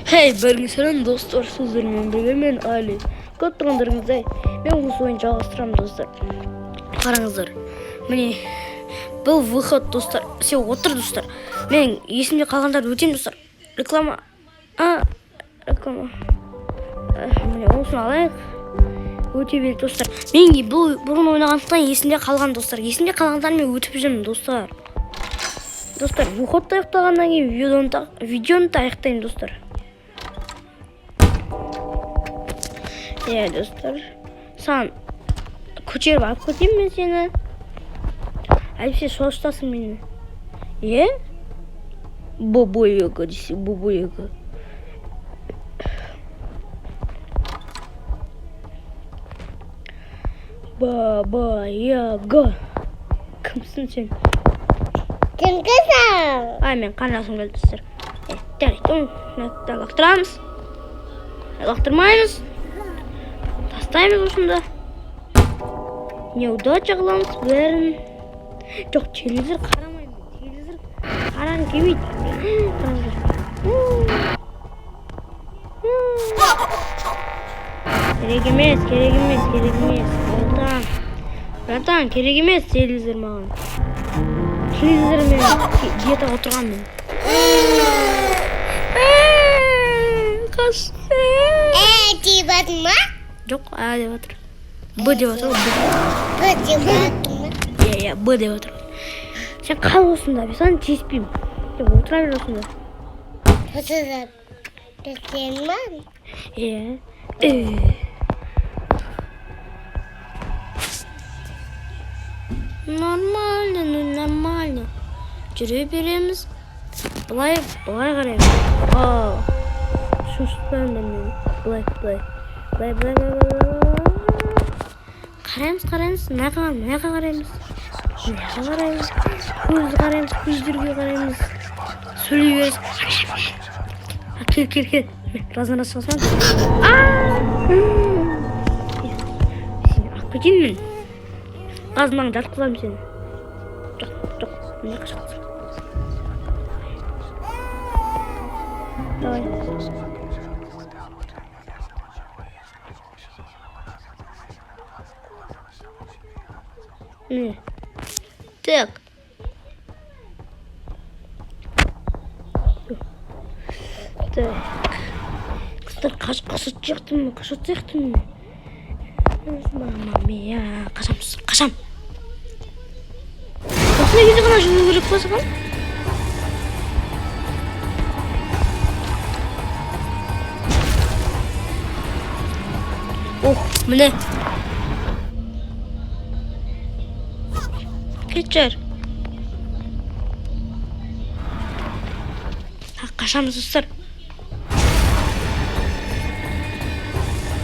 Hey, біргісінің достар, сіздермен бірге мен Али. Көп тұрғандарыңыздай, мен осы ойын жалғастырамын достар. Қараңыздар, міне, бұл выход достар. Сен отыр достар. Мен есімде қалғандарды өтем достар. Реклама. Реклама. Міне, осыны алайық. Өте берді достар. Мен бұл бұрын ойнағандықтан есімде қалған достар. Есімде қалғандар мен өтіп жүрмін достар. Достар, выходты аяқтағаннан кейін видеоны аяқтаймын достар. Достар, саған көтеріп алып кетейін мен сені. Әлбетте шошытасың мені. Бабаяга десе, бабаяга. Бабаяга. Кімсің сен? Кімсің? Мен қарасым келді достар. Лақтырамыз. Лақтырмаймыз. Тастаймыз осында. Неудача қыламыз бәрін. Жоқ, телевизор қарамаймын. Телевизор қаран келмейді. Керек емес. Братан, керек емес телевизор маған. Телевизор мен диетаға отырғанмын. Деп атың ма? Жоқ, деп отыр. Б деп отыр. Б деп атың ма? Б деп отыр. Сен қал осында, мен саған тиіспеймін. Отыра бер осында. Сен ма? Нормально. Жүре береміз. Былай қараймыз. Шошытпаймын мен. Былай. Қараймыз. Мына қараймыз. Көздерге қараймыз. Сөйлей береміз. Кел. Разына шығасың. Сені алып кетейін мен. Қазмаңды артқызамын сені. Жоқ. Міне қашқансың. Давай. Не. Так. Кстати, қашат сияқтымын. Мама мия, қашам. Осыны кезде ғана жүру керек па саған? Міне. Кетшер. Қашамыз достар.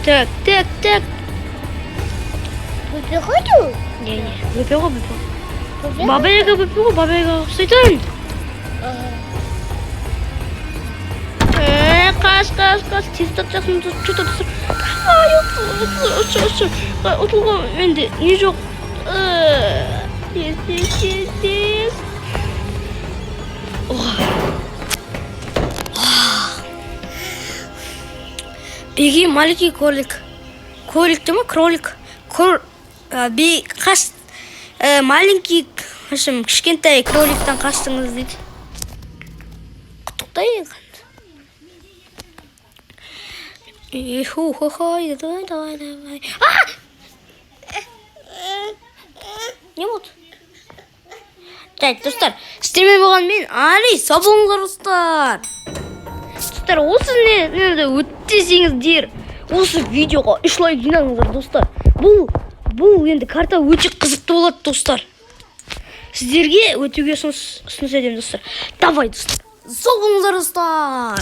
Так. Бөпе қойды? Бөпе ғой. Бабаяга ұқсайтын. Қаш. Тез тапсасын тұтатысыр. Ұтылға менде не жоқ. Тез. Беги маленький кролик. Кролик дема кролик. Маленький, кішкентай кроликтан қаштыңыз дейді. Құттықтай. Давай. Не болды? Жайт, достар, істеме болған мен Али, сау болыңыздар достар. Достар, осы нені өттесеңіздер, осы видеоға 3 лайк жинаңыздар достар. Бұл енді карта өте қызықты болады достар. Сіздерге өтуге ұсыныс етемін достар. Давай достар, сау болыңыздар достар.